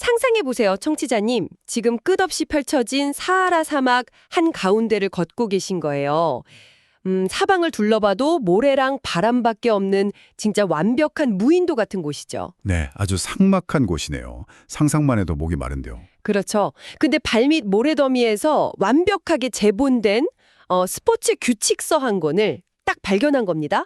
상상해보세요, 청취자님. 지금 끝없이 펼쳐진 사하라 사막 한가운데를 걷고 계신 거예요. 사방을 둘러봐도 모래랑 바람밖에 없는 진짜 완벽한 무인도 같은 곳이죠. 네, 아주 삭막한 곳이네요. 상상만 해도 목이 마른데요. 그렇죠. 근데 발밑 모래더미에서 완벽하게 재본된 스포츠 규칙서 한 권을 딱 발견한 겁니다.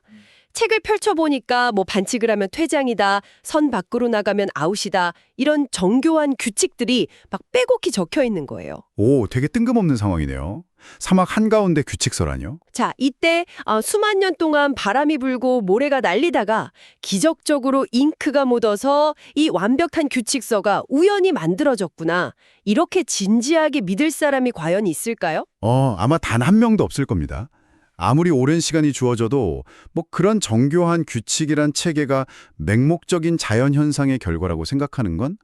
책을 펼쳐보니까 뭐 반칙을 하면 퇴장이다, 선 밖으로 나가면 아웃이다, 이런 정교한 규칙들이 막 빼곡히 적혀 있는 거예요. 오, 되게 뜬금없는 상황이네요. 사막 한가운데 규칙서라뇨? 자, 이때 수만 년 동안 바람이 불고 모래가 날리다가 기적적으로 잉크가 묻어서 이 완벽한 규칙서가 우연히 만들어졌구나. 이렇게 진지하게 믿을 사람이 과연 있을까요? 아마 단 한 명도 없을 겁니다. 아무리 오랜 시간이 주어져도 뭐 그런 정교한 규칙이란 체계가 맹목적인 자연현상의 결과라고 생각하는 건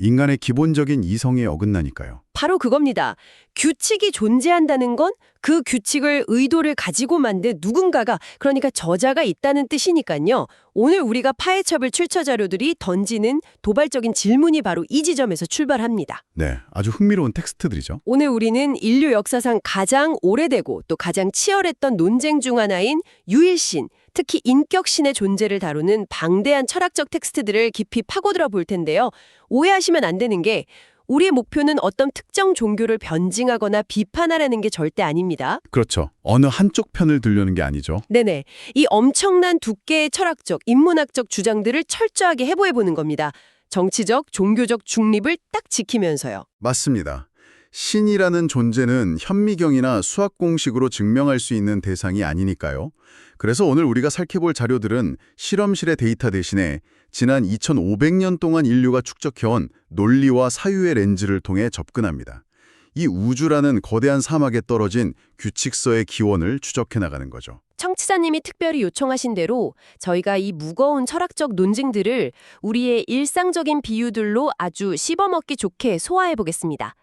인간의 기본적인 이성에 어긋나니까요. 바로 그겁니다. 규칙이 존재한다는 건 그 규칙을 의도를 가지고 만든 누군가가, 그러니까 저자가 있다는 뜻이니까요. 오늘 우리가 파헤쳐볼 출처 자료들이 던지는 도발적인 질문이 바로 이 지점에서 출발합니다. 네, 아주 흥미로운 텍스트들이죠. 오늘 우리는 인류 역사상 가장 오래되고 또 가장 치열했던 논쟁 중 하나인 유일신, 특히 인격신의 존재를 다루는 방대한 철학적 텍스트들을 깊이 파고들어 볼 텐데요. 오해하시면 안 되는 게 우리의 목표는 어떤 특정 종교를 변증하거나 비판하라는 게 절대 아닙니다. 그렇죠. 어느 한쪽 편을 들려는 게 아니죠. 네네. 이 엄청난 두께의 철학적, 인문학적 주장들을 철저하게 해부해보는 겁니다. 정치적, 종교적 중립을 딱 지키면서요. 맞습니다. 신이라는 존재는 현미경이나 수학 공식으로 증명할 수 있는 대상이 아니니까요. 그래서 오늘 우리가 살펴볼 자료들은 실험실의 데이터 대신에 지난 2500년 동안 인류가 축적해온 논리와 사유의 렌즈를 통해 접근합니다. 이 우주라는 거대한 사막에 떨어진 규칙서의 기원을 추적해 나가는 거죠. 청취자님이 특별히 요청하신 대로 저희가 이 무거운 철학적 논증들을 우리의 일상적인 비유들로 아주 씹어먹기 좋게 소화해보겠습니다.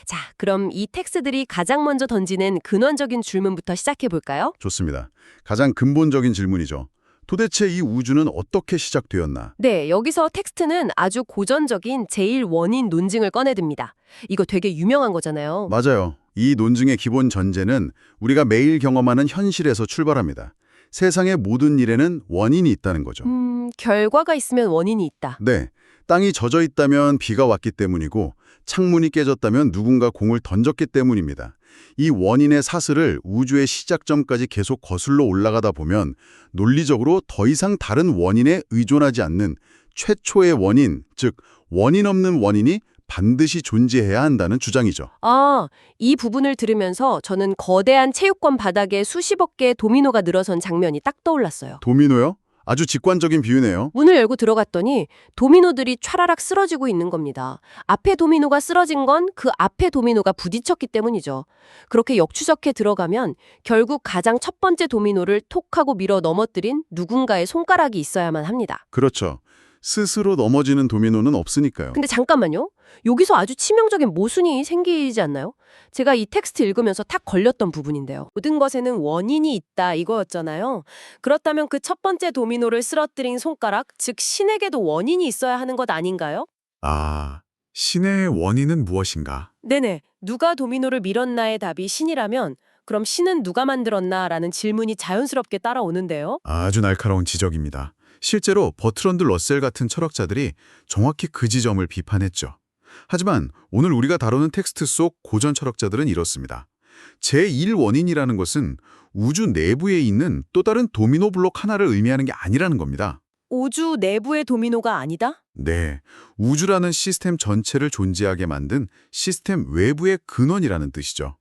자, 그럼 이 텍스트들이 가장 먼저 던지는 근원적인 질문부터 시작해볼까요? 좋습니다. 가장 근본적인 질문이죠. 도대체 이 우주는 어떻게 시작되었나? 네, 여기서 텍스트는 아주 고전적인 제1원인 논증을 꺼내듭니다. 이거 되게 유명한 거잖아요. 맞아요. 이 논증의 기본 전제는 우리가 매일 경험하는 현실에서 출발합니다. 세상의 모든 일에는 원인이 있다는 거죠. 결과가 있으면 원인이 있다. 네, 땅이 젖어 있다면 비가 왔기 때문이고 창문이 깨졌다면 누군가 공을 던졌기 때문입니다. 이 원인의 사슬을 우주의 시작점까지 계속 거슬러 올라가다 보면 논리적으로 더 이상 다른 원인에 의존하지 않는 최초의 원인, 즉 원인 없는 원인이 반드시 존재해야 한다는 주장이죠. 아, 이 부분을 들으면서 저는 거대한 체육관 바닥에 수십억 개의 도미노가 늘어선 장면이 딱 떠올랐어요. 도미노요? 아주 직관적인 비유네요. 문을 열고 들어갔더니 도미노들이 촤라락 쓰러지고 있는 겁니다. 앞에 도미노가 쓰러진 건 그 앞에 도미노가 부딪혔기 때문이죠. 그렇게 역추적해 들어가면 결국 가장 첫 번째 도미노를 톡 하고 밀어 넘어뜨린 누군가의 손가락이 있어야만 합니다. 그렇죠. 스스로 넘어지는 도미노는 없으니까요. 근데 잠깐만요. 여기서 아주 치명적인 모순이 생기지 않나요? 제가 이 텍스트 읽으면서 탁 걸렸던 부분인데요. 모든 것에는 원인이 있다 이거였잖아요. 그렇다면 그 첫 번째 도미노를 쓰러뜨린 손가락, 즉 신에게도 원인이 있어야 하는 것 아닌가요? 아, 신의 원인은 무엇인가? 네네. 누가 도미노를 밀었나의 답이 신이라면 그럼 신은 누가 만들었나라는 질문이 자연스럽게 따라오는데요. 아주 날카로운 지적입니다. 실제로 버트런드 러셀 같은 철학자들이 정확히 그 지점을 비판했죠. 하지만 오늘 우리가 다루는 텍스트 속 고전 철학자들은 이렇습니다. 제1원인이라는 것은 우주 내부에 있는 또 다른 도미노 블록 하나를 의미하는 게 아니라는 겁니다. 우주 내부의 도미노가 아니다? 네, 우주라는 시스템 전체를 존재하게 만든 시스템 외부의 근원이라는 뜻이죠.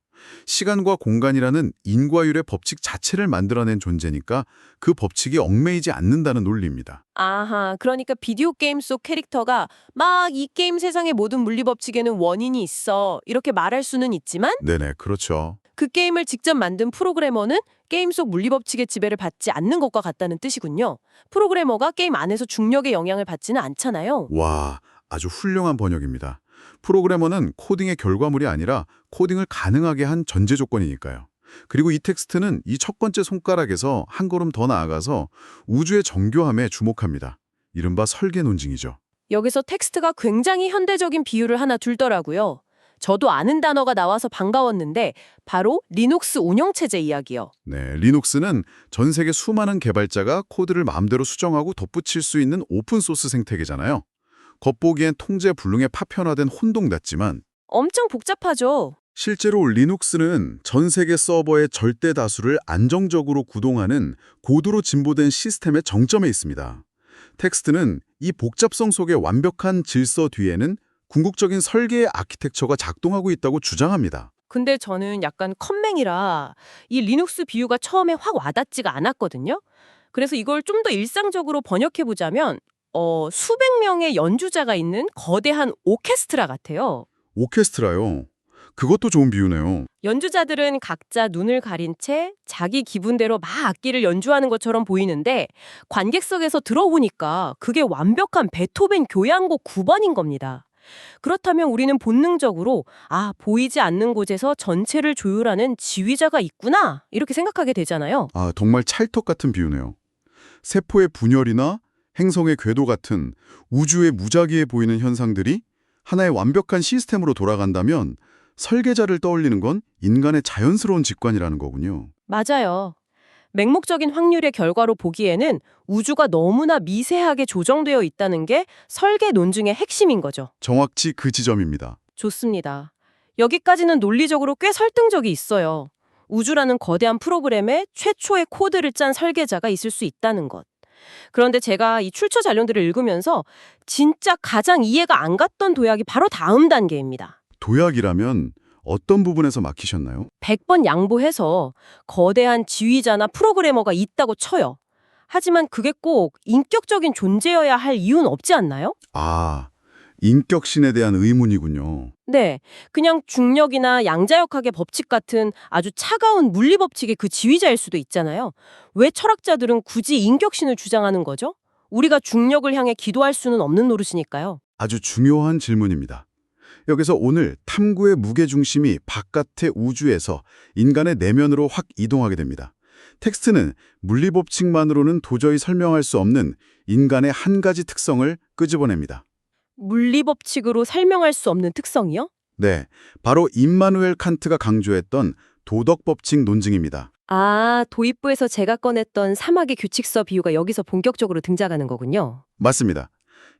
시간과 공간이라는 인과율의 법칙 자체를 만들어낸 존재니까 그 법칙이 얽매이지 않는다는 논리입니다. 아하, 그러니까 비디오 게임 속 캐릭터가 막 이 게임 세상의 모든 물리 법칙에는 원인이 있어 이렇게 말할 수는 있지만 네네, 그렇죠. 그 게임을 직접 만든 프로그래머는 게임 속 물리 법칙의 지배를 받지 않는 것과 같다는 뜻이군요. 프로그래머가 게임 안에서 중력의 영향을 받지는 않잖아요. 와, 아주 훌륭한 번역입니다. 프로그래머는 코딩의 결과물이 아니라 코딩을 가능하게 한 전제 조건이니까요. 그리고 이 텍스트는 이 첫 번째 손가락에서 한 걸음 더 나아가서 우주의 정교함에 주목합니다. 이른바 설계 논증이죠. 여기서 텍스트가 굉장히 현대적인 비유를 하나 들더라고요. 저도 아는 단어가 나와서 반가웠는데 바로 리눅스 운영체제 이야기요. 네, 리눅스는 전 세계 수많은 개발자가 코드를 마음대로 수정하고 덧붙일 수 있는 오픈소스 생태계잖아요. 겉보기엔 통제 불능에 파편화된 혼동같지만 엄청 복잡하죠. 실제로 리눅스는 전 세계 서버의 절대 다수를 안정적으로 구동하는 고도로 진보된 시스템의 정점에 있습니다. 텍스트는 이 복잡성 속의 완벽한 질서 뒤에는 궁극적인 설계의 아키텍처가 작동하고 있다고 주장합니다. 근데 저는 약간 컴맹이라 이 리눅스 비유가 처음에 확 와닿지가 않았거든요. 그래서 이걸 좀 더 일상적으로 번역해보자면 수백 명의 연주자가 있는 거대한 오케스트라 같아요. 오케스트라요. 그것도 좋은 비유네요. 연주자들은 각자 눈을 가린 채 자기 기분대로 막 악기를 연주하는 것처럼 보이는데 관객석에서 들어보니까 그게 완벽한 베토벤 교향곡 9번인 겁니다. 그렇다면 우리는 본능적으로 보이지 않는 곳에서 전체를 조율하는 지휘자가 있구나 이렇게 생각하게 되잖아요. 아, 정말 찰떡 같은 비유네요. 세포의 분열이나 행성의 궤도 같은 우주의 무작위해 보이는 현상들이 하나의 완벽한 시스템으로 돌아간다면 설계자를 떠올리는 건 인간의 자연스러운 직관이라는 거군요. 맞아요. 맹목적인 확률의 결과로 보기에는 우주가 너무나 미세하게 조정되어 있다는 게 설계 논증의 핵심인 거죠. 정확히 그 지점입니다. 좋습니다. 여기까지는 논리적으로 꽤 설득력이 있어요. 우주라는 거대한 프로그램에 최초의 코드를 짠 설계자가 있을 수 있다는 것. 그런데 제가 이 출처 자료들을 읽으면서 진짜 가장 이해가 안 갔던 도약이 바로 다음 단계입니다. 도약이라면 어떤 부분에서 막히셨나요? 100번 양보해서 거대한 지휘자나 프로그래머가 있다고 쳐요. 하지만 그게 꼭 인격적인 존재여야 할 이유는 없지 않나요? 아, 인격신에 대한 의문이군요. 네, 그냥 중력이나 양자역학의 법칙 같은 아주 차가운 물리 법칙의 그 지휘자일 수도 있잖아요. 왜 철학자들은 굳이 인격신을 주장하는 거죠? 우리가 중력을 향해 기도할 수는 없는 노릇이니까요. 아주 중요한 질문입니다. 여기서 오늘 탐구의 무게중심이 바깥의 우주에서 인간의 내면으로 확 이동하게 됩니다. 텍스트는 물리법칙만으로는 도저히 설명할 수 없는 인간의 한 가지 특성을 끄집어냅니다. 물리 법칙으로 설명할 수 없는 특성이요? 네, 바로 임마누엘 칸트가 강조했던 도덕법칙 논증입니다. 도입부에서 제가 꺼냈던 사막의 규칙서 비유가 여기서 본격적으로 등장하는 거군요. 맞습니다.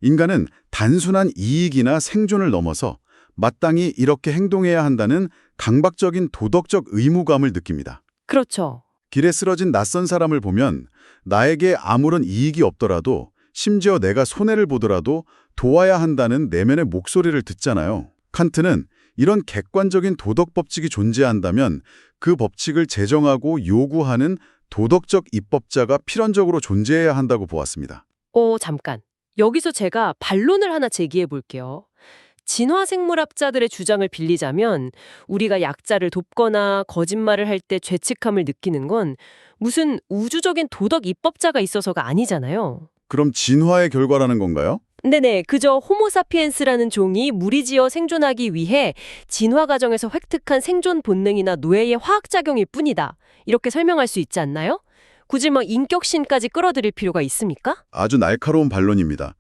인간은 단순한 이익이나 생존을 넘어서 마땅히 이렇게 행동해야 한다는 강박적인 도덕적 의무감을 느낍니다. 그렇죠. 길에 쓰러진 낯선 사람을 보면 나에게 아무런 이익이 없더라도 심지어 내가 손해를 보더라도 도와야 한다는 내면의 목소리를 듣잖아요. 칸트는 이런 객관적인 도덕 법칙이 존재한다면 그 법칙을 제정하고 요구하는 도덕적 입법자가 필연적으로 존재해야 한다고 보았습니다. 잠깐. 여기서 제가 반론을 하나 제기해 볼게요. 진화생물학자들의 주장을 빌리자면 우리가 약자를 돕거나 거짓말을 할 때 죄책감을 느끼는 건 무슨 우주적인 도덕 입법자가 있어서가 아니잖아요. 그럼 진화의 결과라는 건가요? 네네, 그저 호모사피엔스라는 종이 무리지어 생존하기 위해 진화 과정에서 획득한 생존 본능이나 노예의 화학작용일 뿐이다. 이렇게 설명할 수 있지 않나요? 굳이 인격신까지 끌어들일 필요가 있습니까? 아주 날카로운 반론입니다.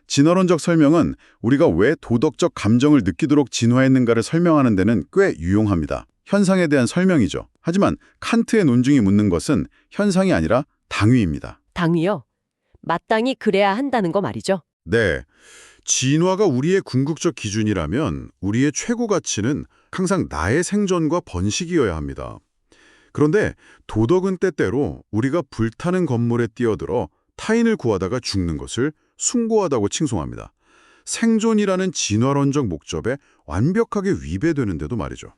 진화론적 설명은 우리가 왜 도덕적 감정을 느끼도록 진화했는가를 설명하는 데는 꽤 유용합니다. 현상에 대한 설명이죠. 하지만 칸트의 논증이 묻는 것은 현상이 아니라 당위입니다. 당위요? 마땅히 그래야 한다는 거 말이죠. 네, 진화가 우리의 궁극적 기준이라면 우리의 최고 가치는 항상 나의 생존과 번식이어야 합니다. 그런데 도덕은 때때로 우리가 불타는 건물에 뛰어들어 타인을 구하다가 죽는 것을 숭고하다고 칭송합니다. 생존이라는 진화론적 목적에 완벽하게 위배되는데도 말이죠.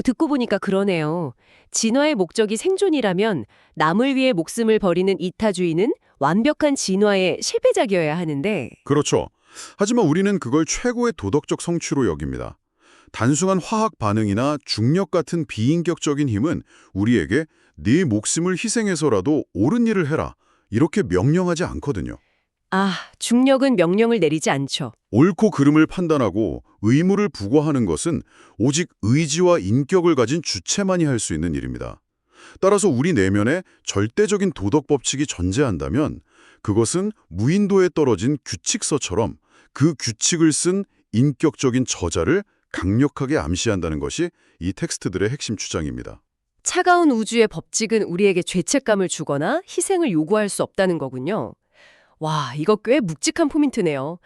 듣고 보니까 그러네요. 진화의 목적이 생존이라면 남을 위해 목숨을 버리는 이타주의는 완벽한 진화의 실패작이어야 하는데 그렇죠. 하지만 우리는 그걸 최고의 도덕적 성취로 여깁니다. 단순한 화학 반응이나 중력 같은 비인격적인 힘은 우리에게 네 목숨을 희생해서라도 옳은 일을 해라 이렇게 명령하지 않거든요. 중력은 명령을 내리지 않죠. 옳고 그름을 판단하고 의무를 부과하는 것은 오직 의지와 인격을 가진 주체만이 할 수 있는 일입니다. 따라서 우리 내면에 절대적인 도덕 법칙이 존재한다면 그것은 무인도에 떨어진 규칙서처럼 그 규칙을 쓴 인격적인 저자를 강력하게 암시한다는 것이 이 텍스트들의 핵심 주장입니다. 차가운 우주의 법칙은 우리에게 죄책감을 주거나 희생을 요구할 수 없다는 거군요. 와, 이거 꽤 묵직한 포인트네요.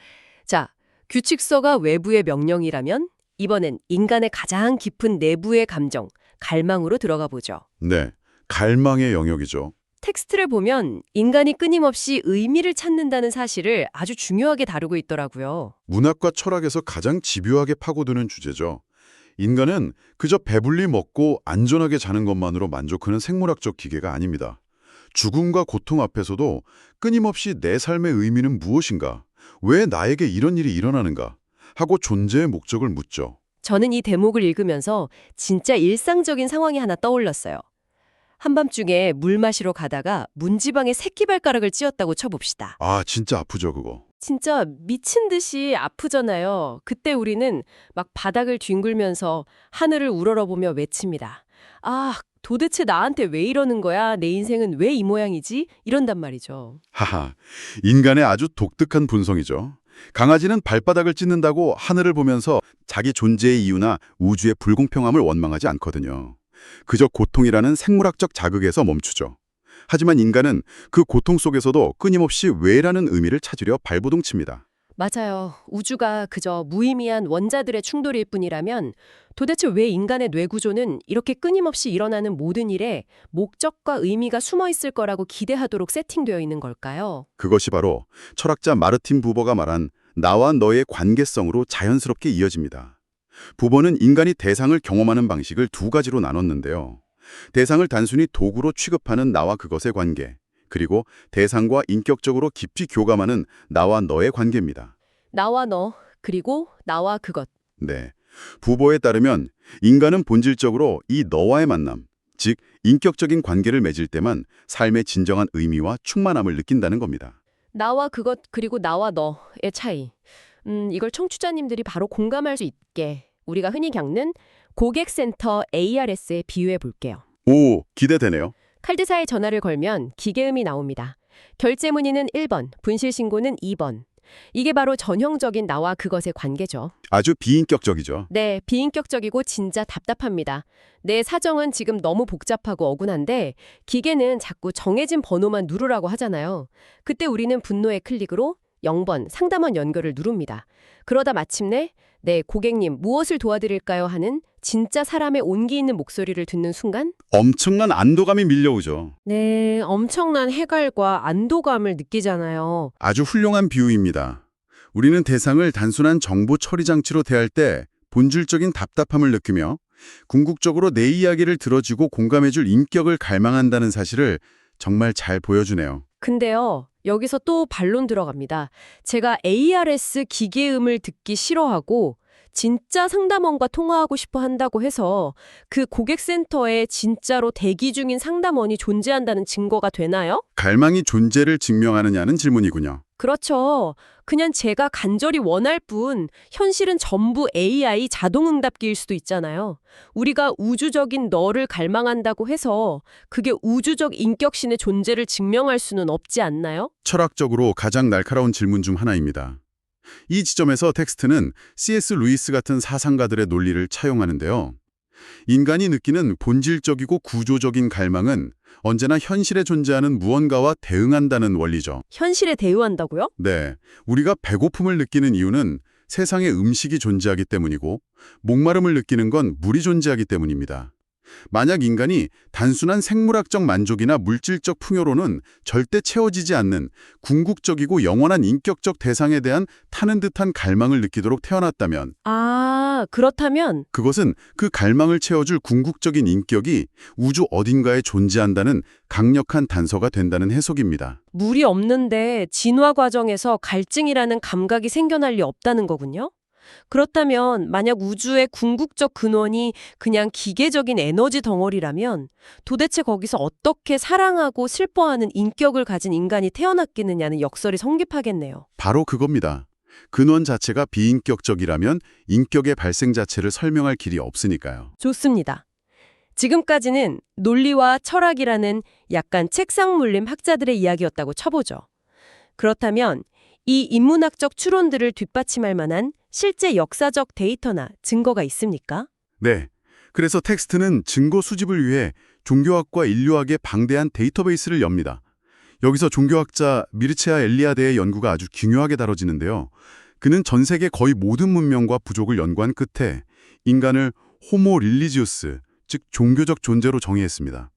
자, 규칙서가 외부의 명령이라면 이번엔 인간의 가장 깊은 내부의 감정, 갈망으로 들어가 보죠. 네, 갈망의 영역이죠. 텍스트를 보면 인간이 끊임없이 의미를 찾는다는 사실을 아주 중요하게 다루고 있더라고요. 문학과 철학에서 가장 집요하게 파고드는 주제죠. 인간은 그저 배불리 먹고 안전하게 자는 것만으로 만족하는 생물학적 기계가 아닙니다. 죽음과 고통 앞에서도 끊임없이 내 삶의 의미는 무엇인가? 왜 나에게 이런 일이 일어나는가? 하고 존재의 목적을 묻죠. 저는 이 대목을 읽으면서 진짜 일상적인 상황이 하나 떠올랐어요. 한밤중에 물 마시러 가다가 문지방에 새끼발가락을 찧었다고 쳐봅시다. 아, 진짜 아프죠, 그거. 진짜 미친 듯이 아프잖아요. 그때 우리는 막 바닥을 뒹굴면서 하늘을 우러러보며 외칩니다. 아, 도대체 나한테 왜 이러는 거야? 내 인생은 왜 이 모양이지? 이런단 말이죠. 하하, 인간의 아주 독특한 본성이죠. 강아지는 발바닥을 찢는다고 하늘을 보면서 자기 존재의 이유나 우주의 불공평함을 원망하지 않거든요. 그저 고통이라는 생물학적 자극에서 멈추죠. 하지만 인간은 그 고통 속에서도 끊임없이 왜라는 의미를 찾으려 발버둥칩니다. 맞아요. 우주가 그저 무의미한 원자들의 충돌일 뿐이라면 도대체 왜 인간의 뇌구조는 이렇게 끊임없이 일어나는 모든 일에 목적과 의미가 숨어 있을 거라고 기대하도록 세팅되어 있는 걸까요? 그것이 바로 철학자 마르틴 부버가 말한 나와 너의 관계성으로 자연스럽게 이어집니다. 부버는 인간이 대상을 경험하는 방식을 두 가지로 나눴는데요. 대상을 단순히 도구로 취급하는 나와 그것의 관계, 그리고 대상과 인격적으로 깊이 교감하는 나와 너의 관계입니다. 나와 너, 그리고 나와 그것. 네. 부버에 따르면 인간은 본질적으로 이 너와의 만남, 즉 인격적인 관계를 맺을 때만 삶의 진정한 의미와 충만함을 느낀다는 겁니다. 나와 그것, 그리고 나와 너의 차이. 이걸 청취자님들이 바로 공감할 수 있게 우리가 흔히 겪는 고객센터 ARS에 비유해 볼게요. 오, 기대되네요. 칼드사에 전화를 걸면 기계음이 나옵니다. 결제 문의는 1번, 분실 신고는 2번. 이게 바로 전형적인 나와 그것의 관계죠. 아주 비인격적이죠. 네, 비인격적이고 진짜 답답합니다. 내 사정은 지금 너무 복잡하고 억울한데 기계는 자꾸 정해진 번호만 누르라고 하잖아요. 그때 우리는 분노의 클릭으로 0번 상담원 연결을 누릅니다. 그러다 마침내 네, 고객님 무엇을 도와드릴까요? 하는 진짜 사람의 온기 있는 목소리를 듣는 순간 엄청난 안도감이 밀려오죠. 네, 엄청난 해갈과 안도감을 느끼잖아요. 아주 훌륭한 비유입니다. 우리는 대상을 단순한 정보 처리 장치로 대할 때 본질적인 답답함을 느끼며 궁극적으로 내 이야기를 들어주고 공감해줄 인격을 갈망한다는 사실을 정말 잘 보여주네요. 근데요, 여기서 또 반론 들어갑니다. 제가 ARS 기계음을 듣기 싫어하고 진짜 상담원과 통화하고 싶어 한다고 해서 그 고객센터에 진짜로 대기 중인 상담원이 존재한다는 증거가 되나요? 갈망이 존재를 증명하느냐는 질문이군요. 그렇죠. 그냥 제가 간절히 원할 뿐 현실은 전부 AI 자동응답기일 수도 있잖아요. 우리가 우주적인 너를 갈망한다고 해서 그게 우주적 인격신의 존재를 증명할 수는 없지 않나요? 철학적으로 가장 날카로운 질문 중 하나입니다. 이 지점에서 텍스트는 C.S. 루이스 같은 사상가들의 논리를 차용하는데요. 인간이 느끼는 본질적이고 구조적인 갈망은 언제나 현실에 존재하는 무언가와 대응한다는 원리죠. 현실에 대응한다고요? 네, 우리가 배고픔을 느끼는 이유는 세상에 음식이 존재하기 때문이고 목마름을 느끼는 건 물이 존재하기 때문입니다. 만약 인간이 단순한 생물학적 만족이나 물질적 풍요로는 절대 채워지지 않는 궁극적이고 영원한 인격적 대상에 대한 타는 듯한 갈망을 느끼도록 태어났다면 그렇다면 그것은 그 갈망을 채워줄 궁극적인 인격이 우주 어딘가에 존재한다는 강력한 단서가 된다는 해석입니다. 물이 없는데 진화 과정에서 갈증이라는 감각이 생겨날 리 없다는 거군요? 그렇다면 만약 우주의 궁극적 근원이 그냥 기계적인 에너지 덩어리라면 도대체 거기서 어떻게 사랑하고 슬퍼하는 인격을 가진 인간이 태어났겠느냐는 역설이 성립하겠네요. 바로 그겁니다. 근원 자체가 비인격적이라면 인격의 발생 자체를 설명할 길이 없으니까요. 좋습니다. 지금까지는 논리와 철학이라는 약간 책상 물림 학자들의 이야기였다고 쳐보죠. 그렇다면 이 인문학적 추론들을 뒷받침할 만한 실제 역사적 데이터나 증거가 있습니까? 네. 그래서 텍스트는 증거 수집을 위해 종교학과 인류학의 방대한 데이터베이스를 엽니다. 여기서 종교학자 미르체아 엘리아데의 연구가 아주 중요하게 다뤄지는데요. 그는 전 세계 거의 모든 문명과 부족을 연구한 끝에 인간을 호모 릴리지우스, 즉 종교적 존재로 정의했습니다.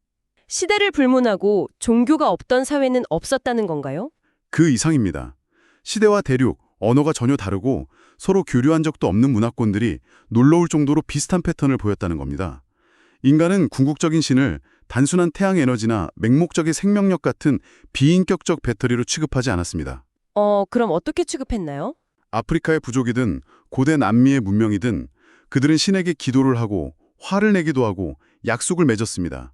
시대를 불문하고 종교가 없던 사회는 없었다는 건가요? 그 이상입니다. 시대와 대륙, 언어가 전혀 다르고 서로 교류한 적도 없는 문화권들이 놀라울 정도로 비슷한 패턴을 보였다는 겁니다. 인간은 궁극적인 신을 단순한 태양 에너지나 맹목적인 생명력 같은 비인격적 배터리로 취급하지 않았습니다. 그럼 어떻게 취급했나요? 아프리카의 부족이든 고대 남미의 문명이든 그들은 신에게 기도를 하고 화를 내기도 하고 약속을 맺었습니다.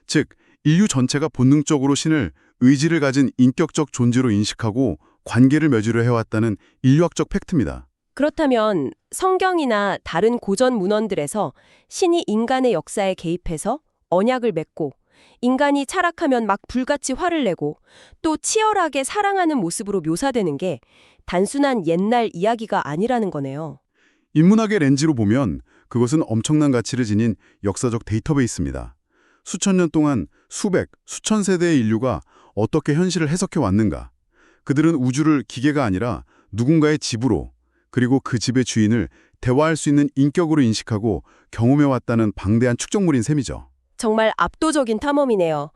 즉, 인류 전체가 본능적으로 신을 의지를 가진 인격적 존재로 인식하고 관계를 맺으려 해왔다는 인류학적 팩트입니다. 그렇다면 성경이나 다른 고전 문헌들에서 신이 인간의 역사에 개입해서 언약을 맺고 인간이 타락하면 막 불같이 화를 내고 또 치열하게 사랑하는 모습으로 묘사되는 게 단순한 옛날 이야기가 아니라는 거네요. 인문학의 렌즈로 보면 그것은 엄청난 가치를 지닌 역사적 데이터베이스입니다. 수천 년 동안 수백, 수천 세대의 인류가 어떻게 현실을 해석해 왔는가. 그들은 우주를 기계가 아니라 누군가의 집으로, 그리고 그 집의 주인을 대화할 수 있는 인격으로 인식하고 경험해왔다는 방대한 축적물인 셈이죠. 정말 압도적인 탐험이네요.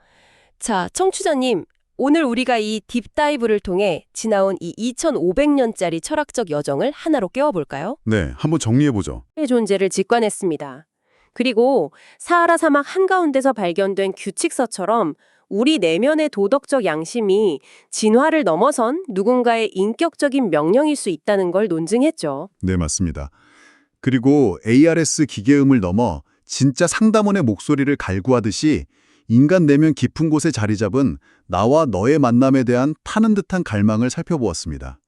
자, 청취자님, 오늘 우리가 이 딥다이브를 통해 지나온 이 2500년짜리 철학적 여정을 하나로 깨워볼까요? 네, 한번 정리해보죠. 의 존재를 직관했습니다. 그리고 사하라 사막 한가운데서 발견된 규칙서처럼 우리 내면의 도덕적 양심이 진화를 넘어선 누군가의 인격적인 명령일 수 있다는 걸 논증했죠. 네, 맞습니다. 그리고 ARS 기계음을 넘어 진짜 상담원의 목소리를 갈구하듯이 인간 내면 깊은 곳에 자리 잡은 나와 너의 만남에 대한 타는 듯한 갈망을 살펴보았습니다.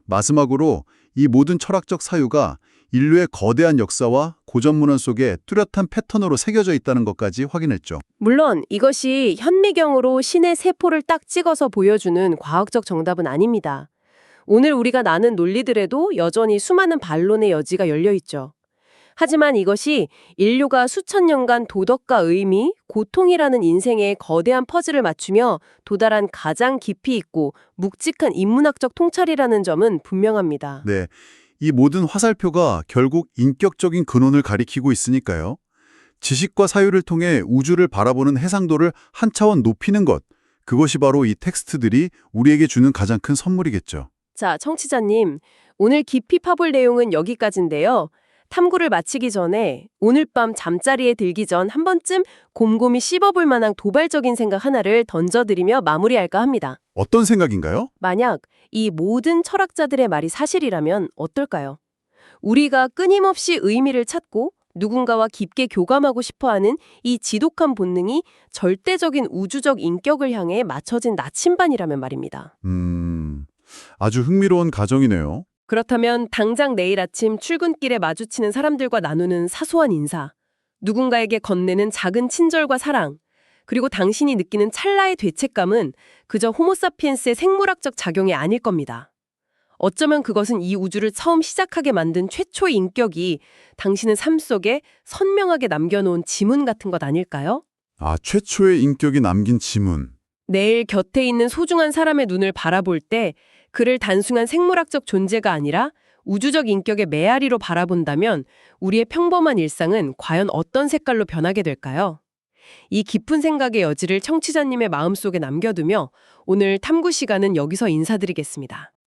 마지막으로 이 모든 철학적 사유가 인류의 거대한 역사와 고전 문헌 속에 뚜렷한 패턴으로 새겨져 있다는 것까지 확인했죠. 물론 이것이 현미경으로 신의 세포를 딱 찍어서 보여주는 과학적 정답은 아닙니다. 오늘 우리가 나눈 논리들에도 여전히 수많은 반론의 여지가 열려 있죠. 하지만 이것이 인류가 수천 년간 도덕과 의미, 고통이라는 인생의 거대한 퍼즐을 맞추며 도달한 가장 깊이 있고 묵직한 인문학적 통찰이라는 점은 분명합니다. 네, 이 모든 화살표가 결국 인격적인 근원을 가리키고 있으니까요. 지식과 사유를 통해 우주를 바라보는 해상도를 한 차원 높이는 것, 그것이 바로 이 텍스트들이 우리에게 주는 가장 큰 선물이겠죠. 자, 청취자님, 오늘 깊이 파볼 내용은 여기까지인데요. 탐구를 마치기 전에 오늘 밤 잠자리에 들기 전 한 번쯤 곰곰이 씹어볼 만한 도발적인 생각 하나를 던져드리며 마무리할까 합니다. 어떤 생각인가요? 만약 이 모든 철학자들의 말이 사실이라면 어떨까요? 우리가 끊임없이 의미를 찾고 누군가와 깊게 교감하고 싶어하는 이 지독한 본능이 절대적인 우주적 인격을 향해 맞춰진 나침반이라면 말입니다. 아주 흥미로운 가정이네요. 그렇다면 당장 내일 아침 출근길에 마주치는 사람들과 나누는 사소한 인사, 누군가에게 건네는 작은 친절과 사랑, 그리고 당신이 느끼는 찰나의 죄책감은 그저 호모사피엔스의 생물학적 작용이 아닐 겁니다. 어쩌면 그것은 이 우주를 처음 시작하게 만든 최초의 인격이 당신의 삶 속에 선명하게 남겨놓은 지문 같은 것 아닐까요? 아, 최초의 인격이 남긴 지문. 내일 곁에 있는 소중한 사람의 눈을 바라볼 때 그를 단순한 생물학적 존재가 아니라 우주적 인격의 메아리로 바라본다면 우리의 평범한 일상은 과연 어떤 색깔로 변하게 될까요? 이 깊은 생각의 여지를 청취자님의 마음속에 남겨두며 오늘 탐구 시간은 여기서 인사드리겠습니다.